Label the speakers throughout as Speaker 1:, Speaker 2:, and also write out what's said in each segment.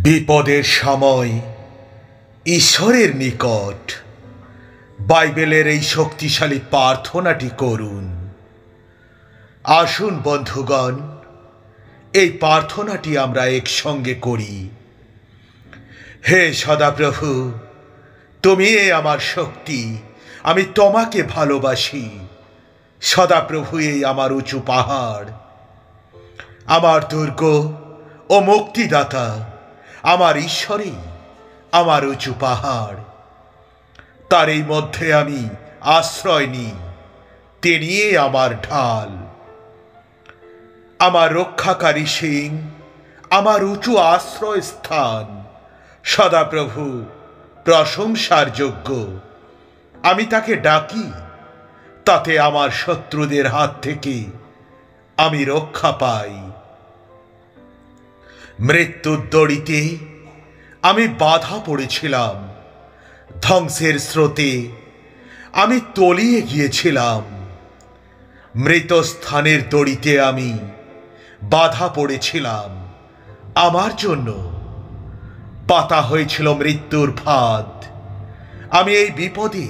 Speaker 1: বিপদের সময় ঈশ্বরের নিকট বাইবেলের এই শক্তিশালী প্রার্থনাটি করুন। আসুন বন্ধুগণ, এই প্রার্থনাটি আমরা একসঙ্গে করি। হে সদাপ্রভু, তুমি আমার শক্তি, আমি তোমাকে ভালোবাসি। সদাপ্রভু এই আমার উঁচু পাহাড়, আমার দুর্গ ও মুক্তিদাতা, আমার ঈশ্বরই আমার উঁচু পাহাড়। তার এই মধ্যে আমি আশ্রয় নিই, তিনি আমার ঢাল, আমার রক্ষাকারী সিং, আমার উঁচু আশ্রয় স্থান। সদাপ্রভু প্রশংসার যোগ্য, আমি তাকে ডাকি, তাতে আমার শত্রুদের হাত থেকে আমি রক্ষা পাই। মৃত্যুর দড়িতে আমি বাধা পড়েছিলাম, ধ্বংসের স্রোতে আমি তলিয়ে গিয়েছিলাম। মৃত স্থানের দড়িতে আমি বাধা পড়েছিলাম, আমার জন্য পাতা হয়েছিল মৃত্যুর ফাঁদ। আমি এই বিপদে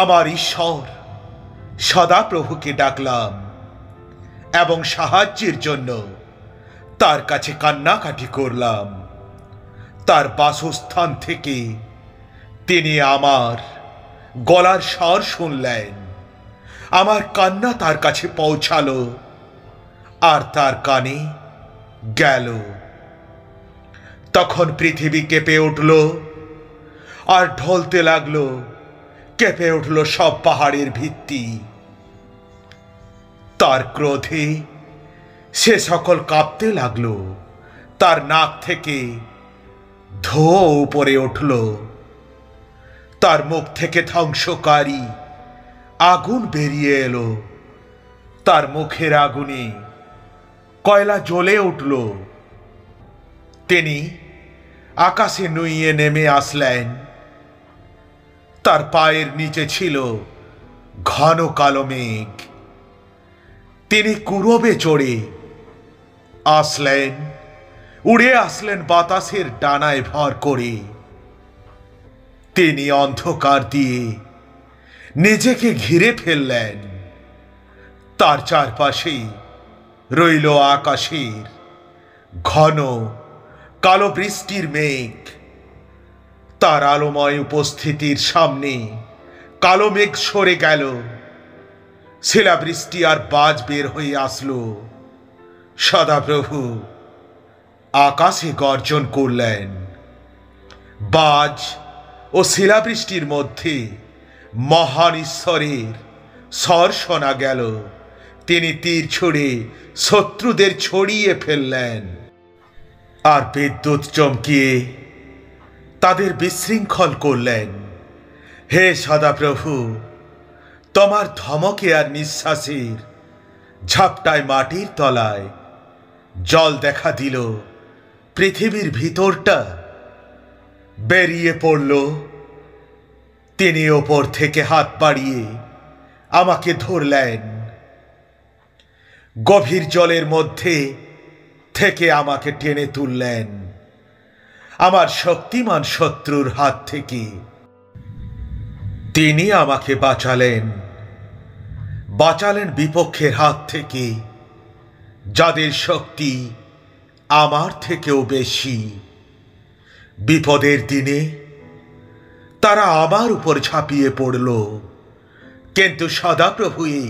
Speaker 1: আমার ঈশ্বর সদাপ্রভুকে ডাকলাম এবং সাহায্যের জন্য তার কাছে কান্নাকাটি করলাম। তার বাসস্থান থেকে তিনি আমার গলার স্বর শুনলেন, আমার কান্না তার কাছে পৌঁছালো আর তার কানে গেল। তখন পৃথিবী কেঁপে উঠল আর ঢলতে লাগলো, কেঁপে উঠল সব পাহাড়ের ভিত্তি। তার ক্রোধে সে সকল কাঁপতে লাগলো, তার নাক থেকে ধোঁয়া উপরে উঠল, তার মুখ থেকে ধ্বংসকারী আগুন বেরিয়ে এলো। তার মুখের আগুনে কয়লা জ্বলে উঠল। তিনি আকাশে নুইয়ে নেমে আসলেন, তার পায়ের নিচে ছিল ঘন কালো মেঘ। তিনি কুরবে চড়ে আসলেন, উড়ে আসলেন বাতাসের ডানায় ভর করে। তিনি অন্ধকার দিয়ে নিজেকে ঘিরে ফেললেন, তার চারপাশে রইল আকাশের ঘন কালো বৃষ্টির মেঘ। তার আলোময় উপস্থিতির সামনে কালো মেঘ সরে গেল, শিলাবৃষ্টি আর বাজ বের হয়ে আসলো। সদাপ্রভু আকাশে গর্জন করলেন, বাজ ও শিলাবৃষ্টির মধ্যে মহান ঈশ্বরের স্বর শোনা গেল। তিনি তীর ছুড়ে শত্রুদের ছড়িয়ে ফেললেন আর বিদ্যুৎ চমকিয়ে তাদের বিশৃঙ্খল করলেন। হে সদাপ্রভু, তোমার ধমকে আর নিঃশ্বাসের ঝাপটায় মাটির তলায় জল দেখা দিল। পৃথিবীর ভিতরটা বেরিয়ে পড়ল। তিনি ওপর থেকে হাত বাড়িয়ে আমাকে ধরলেন, গভীর জলের মধ্যে থেকে আমাকে টেনে তুললেন আমার শক্তিমান শত্রুর হাত থেকে। তিনি আমাকে বাঁচালেন বিপক্ষের হাত থেকে, যাদের শক্তি আমার থেকেও বেশি। বিপদের দিনে তারা আমার উপর ঝাঁপিয়ে পড়ল, কিন্তু সদাপ্রভুই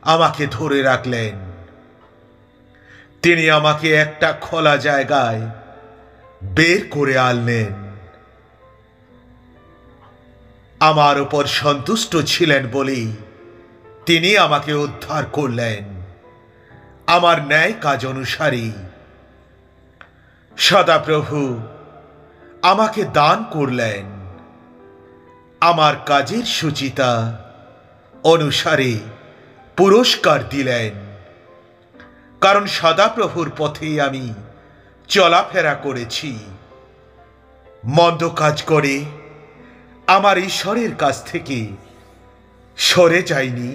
Speaker 1: আমাকে ধরে রাখলেন। তিনি আমাকে একটা খোলা জায়গায় বের করে আনলেন। আমার উপর সন্তুষ্ট ছিলেন বলেই তিনি আমাকে উদ্ধার করলেন আমার ন্যায় কাজ অনুসারে। সদাপ্রভু আমাকে দান করলেন আমার কাজের সুচিতা অনুসারে পুরস্কার দিলেন, কারণ সদাপ্রভুর পথেই আমি চলাফেরা করেছি। মন্দ কাজ করে আমার ঈশ্বরের কাছ থেকে সরে যাইনি।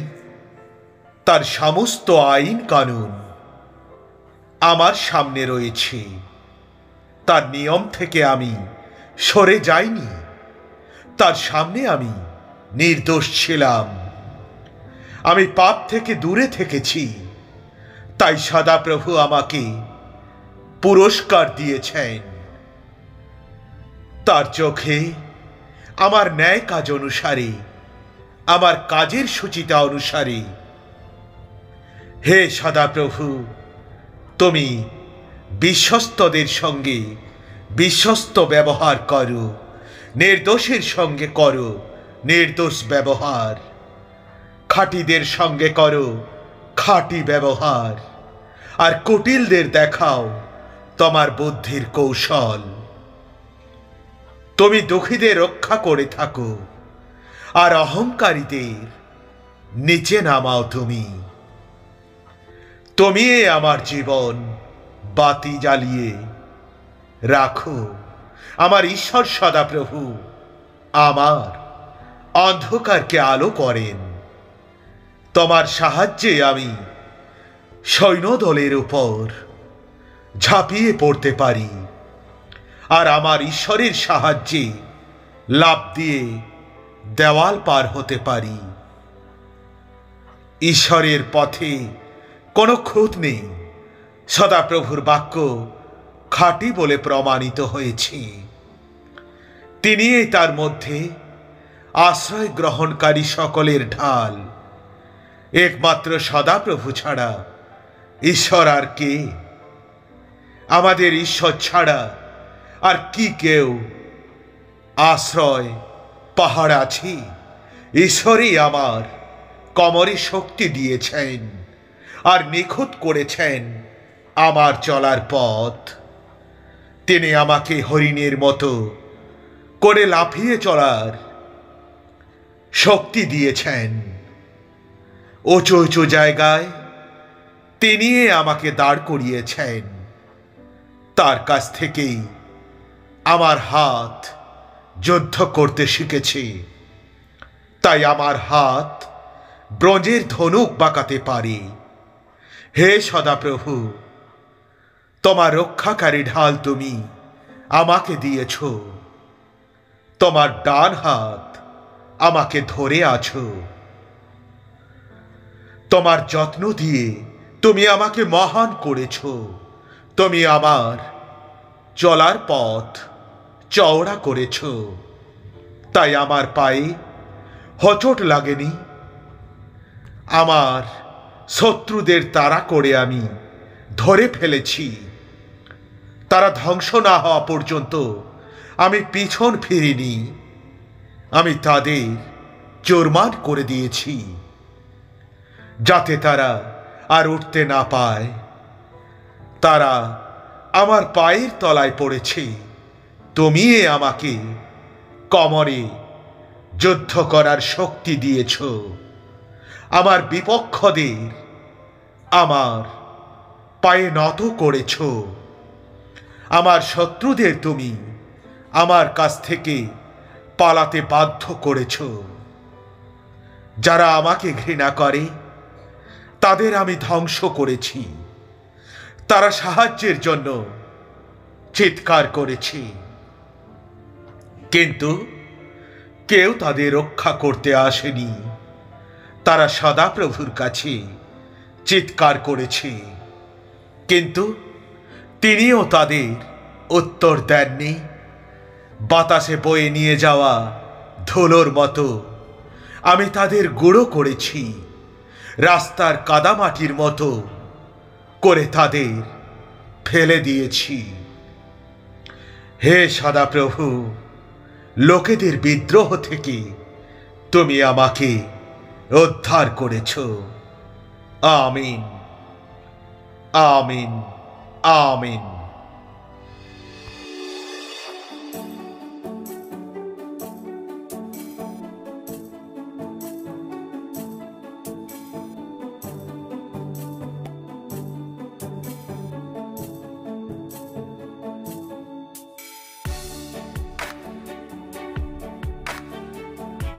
Speaker 1: তার সমস্ত আইন কানুন আমার সামনে রয়েছে। তার নিয়ম থেকে আমি সরে যাইনি। তার সামনে আমি নির্দোষ ছিলাম। আমি পাপ থেকে দূরে থেকেছি। তাই সদাপ্রভু আমাকে পুরস্কার দিয়েছেন। তার চোখে আমার ন্যায় কাজ অনুসারে, আমার কাজের সূচিতা অনুসারে, হে সদাপ্রভু, তুমি বিশ্বস্তদের সঙ্গে বিশ্বস্ত ব্যবহার করো, নির্দোষের সঙ্গে করো নির্দোষ ব্যবহার, খাঁটিদের সঙ্গে করো খাঁটি ব্যবহার, আর কুটিলদের দেখাও তোমার বুদ্ধির কৌশল। তুমি দুঃখীদের রক্ষা করে থাকো, আর অহংকারীদের নিচে নামাও। তুমি আমার জীবন বাতি জ্বালিয়ে রাখো। আমার ঈশ্বর সদাপ্রভু আমার অন্ধকারকে আলো করেন। তোমার সাহায্যে আমি সৈন্যদলের উপর ঝাঁপিয়ে পড়তে পারি, আর আমার ঈশ্বরের সাহায্যে লাফ দিয়ে দেওয়াল পার হতে পারি। ঈশ্বরের পথে কোনো খুঁত নেই। সদাপ্রভুর বাক্য খাঁটি বলে প্রমাণিত হয়েছে। তিনি তার মধ্যে আশ্রয় গ্রহণকারী সকলের ঢাল। একমাত্র সদাপ্রভু ছাড়া ঈশ্বর আর কে? আমাদের ঈশ্বর ছাড়া আর কি কেউ আশ্রয় পাহাড় আছে? ঈশ্বরই আমার কোমরে শক্তি দিয়েছেন আর নিখুঁত করেছেন আমার চলার পথ। তিনি আমাকে হরিণের মতো করে লাফিয়ে চলার শক্তি দিয়েছেন। উঁচু উঁচু জায়গায় তিনি আমাকে দাঁড় করিয়েছেন। তার কাছ থেকেই আমার হাত যুদ্ধ করতে শিখেছে। তাই আমার হাত ব্রোঞ্জের ধনুক বাঁকাতে পারে। হে সদাপ্রভু, তোমার রক্ষাকারী ঢাল তুমি আমাকে দিয়েছ। তোমার ডান হাত আমাকে ধরে আছো। তোমার যত্ন দিয়ে তুমি আমাকে মহান করেছ। তুমি আমার চলার পথ চওড়া করেছ। তাই আমার পায়ে হোঁচট লাগেনি। আমার শত্রুদের তাড়া করে আমি ধরে ফেলেছি। তারা ধ্বংস না হওয়া পর্যন্ত আমি পিছন ফিরিনি। আমি তাদের চুরমার করে দিয়েছি, যাতে তারা আর উঠতে না পায়। তারা আমার পায়ের তলায় পড়েছে। তুমি আমাকে কোমরে যুদ্ধ করার শক্তি দিয়েছ। আমার বিপক্ষদের আমার পায়ে নত করেছ। আমার শত্রুদের তুমি আমার কাছ থেকে পালাতে বাধ্য করেছ। যারা আমাকে ঘৃণা করে তাদের আমি ধ্বংস করেছি। তারা সাহায্যের জন্য চিৎকার করেছে, কিন্তু কেউ তাদের রক্ষা করতে আসেনি। তারা সদাপ্রভুর কাছে চিৎকার করেছে, কিন্তু তিনিও তাদের উত্তর দেননি। বাতাসে বয়ে নিয়ে যাওয়া ধুলোর মতো আমি তাদের গুঁড়ো করেছি। রাস্তার কাদামাটির মতো করে তাদের ফেলে দিয়েছি। হে সদাপ্রভু, লোকেদের বিদ্রোহ থেকে তুমি আমাকে উদ্ধার করেছ। আমিন, আমিন, আমিন।